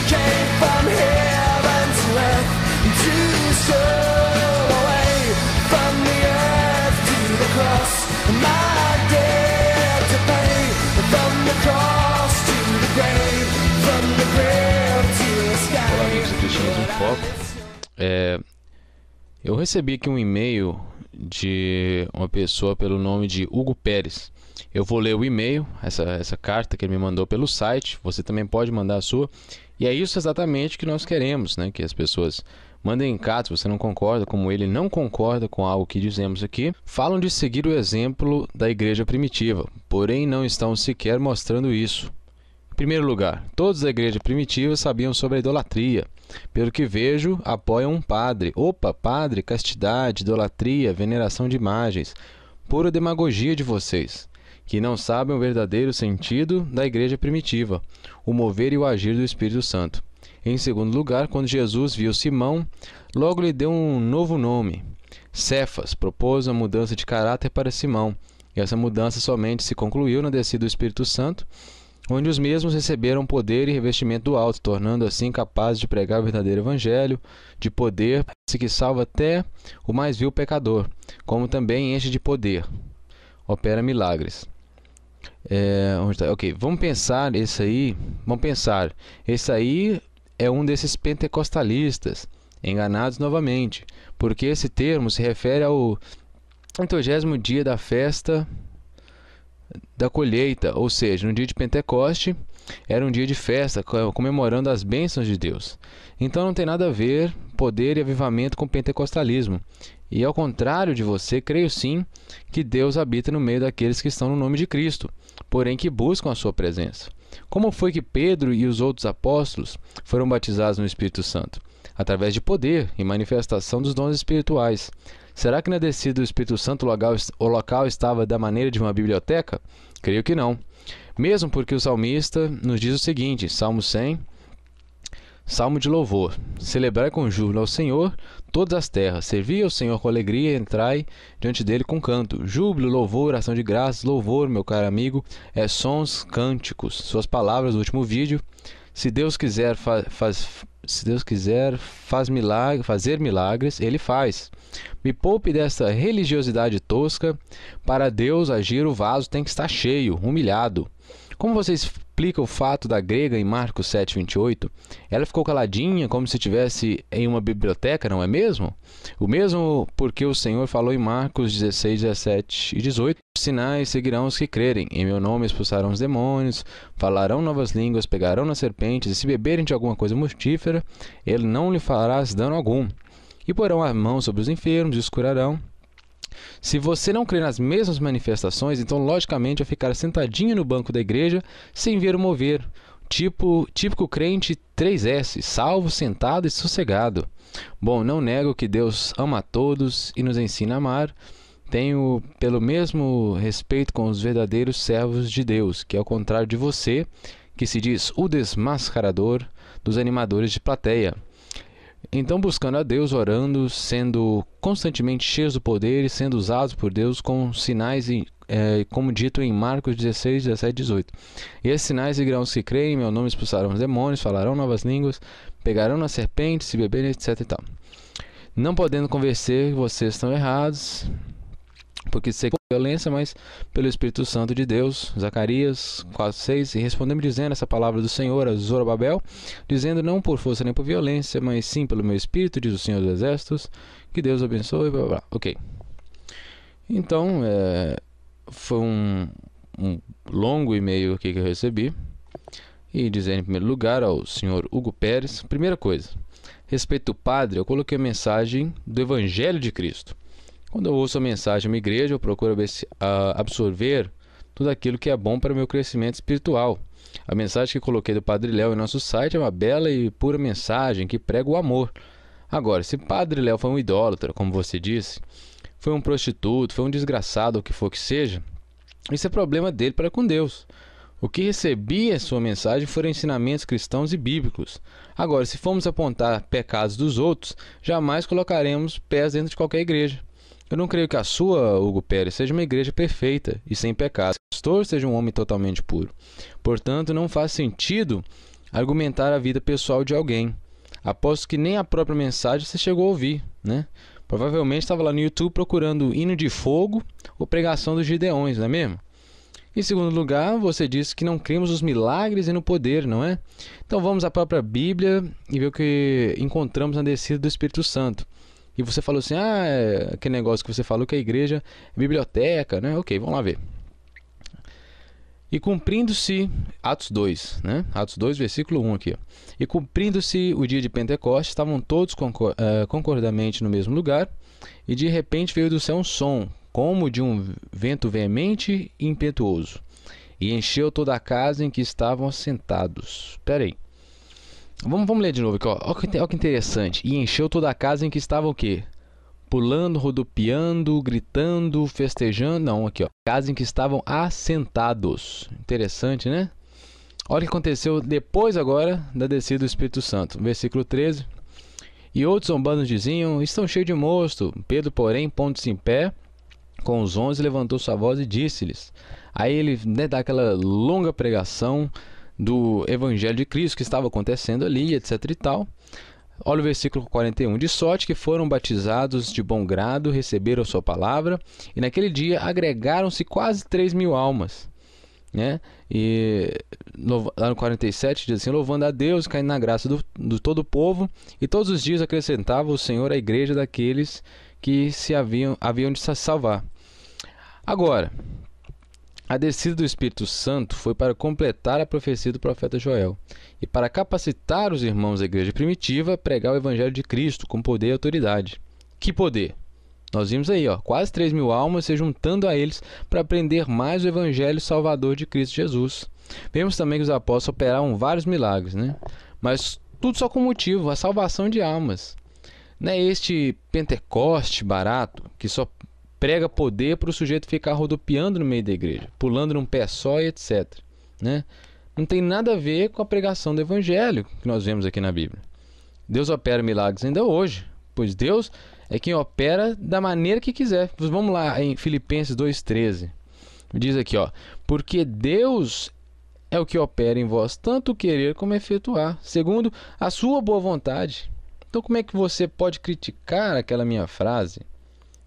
came from heaven to earth to show away from the earth to the cross. My debt to pay from the cross to the grave, from the grave to the sky. Olá, amigos do Cristianismo em Foco. Eu recebi aqui um e-mail de uma pessoa pelo nome de Hugo Pérez. Eu vou ler o e-mail, essa carta que ele me mandou pelo site. Você também pode mandar a sua. E é isso exatamente que nós queremos, né? Que as pessoas mandem cartas. Se você não concorda, como ele não concorda com algo que dizemos aqui, falam de seguir o exemplo da igreja primitiva, porém não estão sequer mostrando isso. Em primeiro lugar, todos da igreja primitiva sabiam sobre a idolatria. Pelo que vejo, apoiam um padre. Padre, castidade, idolatria, veneração de imagens. Pura demagogia de vocês, que não sabem o verdadeiro sentido da igreja primitiva, o mover e o agir do Espírito Santo. Em segundo lugar, quando Jesus viu Simão, logo lhe deu um novo nome. Cefas propôs uma mudança de caráter para Simão, e essa mudança somente se concluiu na descida do Espírito Santo, onde os mesmos receberam poder e revestimento do alto, tornando assim capazes de pregar o verdadeiro evangelho, de poder, que salva até o mais vil pecador, como também enche de poder, opera milagres. Vamos pensar, esse aí é um desses pentecostalistas, enganados novamente, porque esse termo se refere ao 80º dia da festa da colheita, ou seja, no dia de Pentecoste era um dia de festa, comemorando as bênçãos de Deus. Então não tem nada a ver poder e avivamento com pentecostalismo. E ao contrário de você, creio sim que Deus habita no meio daqueles que estão no nome de Cristo, porém que buscam a sua presença. Como foi que Pedro e os outros apóstolos foram batizados no Espírito Santo? Através de poder e manifestação dos dons espirituais. Será que na descida do Espírito Santo o local estava da maneira de uma biblioteca? Creio que não. Mesmo porque o salmista nos diz o seguinte, Salmo 100, Salmo de louvor. Celebrai com júbilo ao Senhor todas as terras. Servi ao Senhor com alegria e entrai diante dele com canto. Júbilo, louvor, ação de graças, louvor, meu caro amigo, sons, cânticos. Suas palavras do último vídeo. Se Deus quiser fazer milagres, Ele faz. Me poupe dessa religiosidade tosca. Para Deus agir, o vaso tem que estar cheio, humilhado. Como você explica o fato da grega em Marcos 7:28? Ela ficou caladinha, como se estivesse em uma biblioteca, não é mesmo? O mesmo porque o Senhor falou em Marcos 16, 17 e 18. Sinais seguirão os que crerem. Em meu nome expulsarão os demônios, falarão novas línguas, pegarão nas serpentes, e se beberem de alguma coisa mortífera, ele não lhe fará dano algum. E porão a mão sobre os enfermos e os curarão. Se você não crê nas mesmas manifestações, então logicamente vai ficar sentadinho no banco da igreja sem ver o mover. Típico crente 3S, salvo, sentado e sossegado. Bom, não nego que Deus ama a todos e nos ensina a amar. Tenho pelo mesmo respeito com os verdadeiros servos de Deus, que ao contrário de você, que se diz o desmascarador dos animadores de plateia. Então, buscando a Deus, orando, sendo constantemente cheios do poder e sendo usados por Deus com sinais, como dito em Marcos 16, 17 e 18. E esses sinais seguirão os que creem, em meu nome expulsarão os demônios, falarão novas línguas, pegarão nas serpentes, se beberem, etc. e tal. Não podendo convencer, vocês estão errados, porque sei violência, mas pelo Espírito Santo de Deus. Zacarias 4:6, e respondeu-me dizendo essa palavra do Senhor a Zorobabel, dizendo, não por força nem por violência, mas sim pelo meu Espírito, diz o Senhor dos Exércitos, que Deus abençoe, blá, blá, blá. Ok. Então, foi um longo e-mail aqui que eu recebi, e dizendo em primeiro lugar ao senhor Hugo Pérez, primeira coisa, respeito do padre, eu coloquei a mensagem do Evangelho de Cristo. Quando eu ouço a mensagem de uma igreja, eu procuro absorver tudo aquilo que é bom para o meu crescimento espiritual. A mensagem que coloquei do Padre Léo em nosso site é uma bela e pura mensagem que prega o amor. Agora, se Padre Léo foi um idólatra, como você disse, foi um prostituto, foi um desgraçado, o que for que seja, isso é problema dele para com Deus. O que recebi em sua mensagem foram ensinamentos cristãos e bíblicos. Agora, se formos apontar pecados dos outros, jamais colocaremos pés dentro de qualquer igreja. Eu não creio que a sua, Hugo Pérez, seja uma igreja perfeita e sem pecado. Que o pastor seja um homem totalmente puro. Portanto, não faz sentido argumentar a vida pessoal de alguém. Aposto que nem a própria mensagem você chegou a ouvir, né? Provavelmente estava lá no YouTube procurando hino de fogo ou pregação dos Gideões, não é mesmo? Em segundo lugar, você disse que não cremos nos milagres e no poder, não é? Então vamos à própria Bíblia e ver o que encontramos na descida do Espírito Santo. E você falou assim, aquele negócio que você falou que a igreja é biblioteca, né? Ok, vamos lá ver. E cumprindo-se, Atos 2, né? Atos 2, versículo 1 aqui. Ó. E cumprindo-se o dia de Pentecostes, estavam todos concordamente no mesmo lugar, e de repente veio do céu um som, como de um vento veemente e impetuoso, e encheu toda a casa em que estavam assentados. Espera aí. Vamos ler de novo aqui, ó. Olha que interessante. E encheu toda a casa em que estavam o quê? Pulando, rodopiando, gritando, festejando. Não, aqui, ó. Casa em que estavam assentados. Interessante, né? Olha o que aconteceu depois agora da descida do Espírito Santo. Versículo 13. E outros zombados diziam, estão cheios de mosto. Pedro, porém, pondo-se em pé, com os 11, levantou sua voz e disse-lhes. Aí ele, né, dá aquela longa pregação do Evangelho de Cristo que estava acontecendo ali, etc e tal. Olha o versículo 41. De sorte que foram batizados de bom grado, receberam a sua palavra, e naquele dia agregaram-se quase 3.000 almas. Né? E lá no 47 diz assim, louvando a Deus, caindo na graça do todo o povo, e todos os dias acrescentava o Senhor à igreja daqueles que se haviam de se salvar. Agora, a descida do Espírito Santo foi para completar a profecia do profeta Joel e para capacitar os irmãos da igreja primitiva a pregar o Evangelho de Cristo com poder e autoridade. Que poder? Nós vimos aí, ó, quase 3.000 almas se juntando a eles para aprender mais o Evangelho Salvador de Cristo Jesus. Vemos também que os apóstolos operaram vários milagres, né? Mas tudo só com motivo, a salvação de almas. Não é este Pentecoste barato que só prega poder para o sujeito ficar rodopiando no meio da igreja, pulando num pé só e etc. Né? Não tem nada a ver com a pregação do Evangelho que nós vemos aqui na Bíblia. Deus opera milagres ainda hoje, pois Deus é quem opera da maneira que quiser. Vamos lá em Filipenses 2,13. Diz aqui, ó, porque Deus é o que opera em vós tanto querer como efetuar, segundo a sua boa vontade. Então como é que você pode criticar aquela minha frase?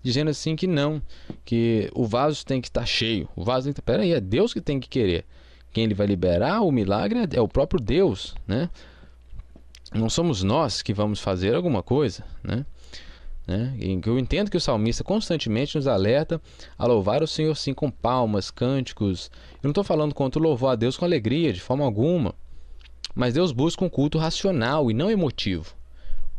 Dizendo assim que não, que o vaso tem que estar cheio. O vaso tem que... Peraí, é Deus que tem que querer. Quem ele vai liberar o milagre é o próprio Deus, né? Não somos nós que vamos fazer alguma coisa, né? Eu entendo que o salmista constantemente nos alerta a louvar o Senhor sim com palmas, cânticos. Eu não estou falando contra o louvor a Deus com alegria, de forma alguma. Mas Deus busca um culto racional e não emotivo.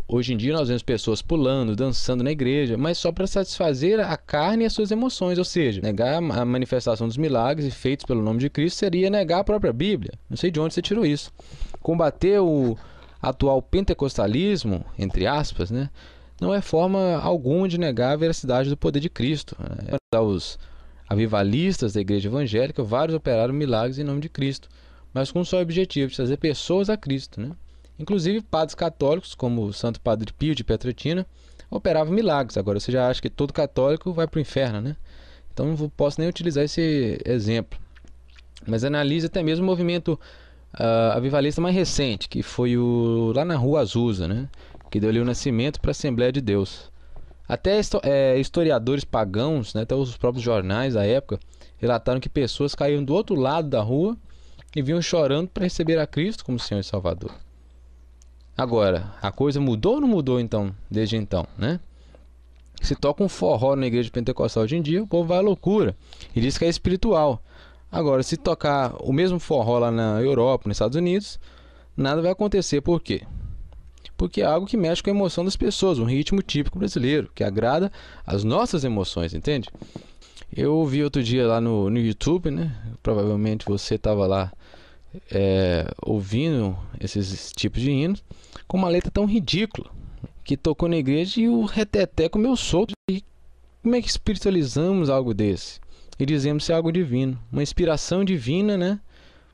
Hoje em dia nós vemos pessoas pulando, dançando na igreja, mas só para satisfazer a carne e as suas emoções, ou seja, negar a manifestação dos milagres feitos pelo nome de Cristo seria negar a própria Bíblia. Não sei de onde você tirou isso. Combater o atual pentecostalismo, entre aspas, né, não é forma alguma de negar a veracidade do poder de Cristo. Os avivalistas da igreja evangélica, vários operaram milagres em nome de Cristo, mas com só o objetivo de trazer pessoas a Cristo, né? Inclusive padres católicos, como o Santo Padre Pio de Pietrelcina, operavam milagres. Agora você já acha que todo católico vai para o inferno, né? Então não posso nem utilizar esse exemplo. Mas analise até mesmo o movimento avivalista mais recente, que foi lá na Rua Azusa, né? Que deu ali o nascimento para a Assembleia de Deus. Até historiadores pagãos, né, até os próprios jornais da época, relataram que pessoas caíam do outro lado da rua e vinham chorando para receber a Cristo como Senhor e Salvador. Agora, a coisa mudou ou não mudou então, desde então, né? Se toca um forró na igreja pentecostal hoje em dia, o povo vai à loucura e diz que é espiritual. Agora, se tocar o mesmo forró lá na Europa, nos Estados Unidos, nada vai acontecer. Por quê? Porque é algo que mexe com a emoção das pessoas, um ritmo típico brasileiro, que agrada as nossas emoções, entende? Eu ouvi outro dia lá no YouTube, né? Provavelmente você estava lá ouvindo esses tipos de hinos, com uma letra tão ridícula, que tocou na igreja e o reteté comeu solto. E como é que espiritualizamos algo desse? E dizemos ser algo divino, uma inspiração divina, né?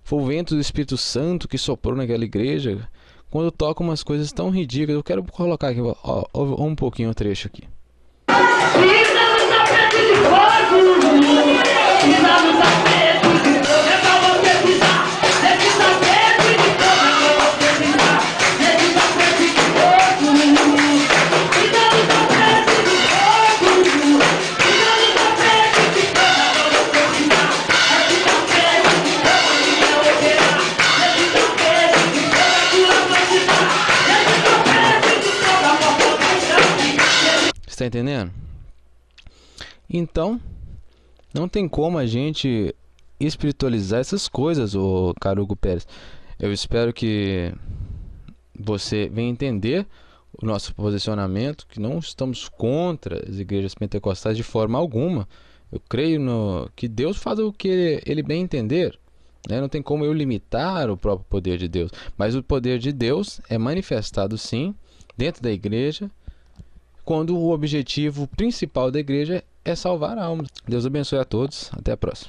Foi o vento do Espírito Santo que soprou naquela igreja, quando toca umas coisas tão ridículas. Eu quero colocar aqui, ó, um pouquinho o trecho aqui. Está entendendo? Então, não tem como a gente espiritualizar essas coisas, ô caro Hugo Pérez. Eu espero que você venha entender o nosso posicionamento, que não estamos contra as igrejas pentecostais de forma alguma. Eu creio que Deus faz o que Ele bem entender, né? Não tem como eu limitar o próprio poder de Deus, mas o poder de Deus é manifestado sim dentro da igreja, quando o objetivo principal da igreja é salvar almas. Deus abençoe a todos. Até a próxima.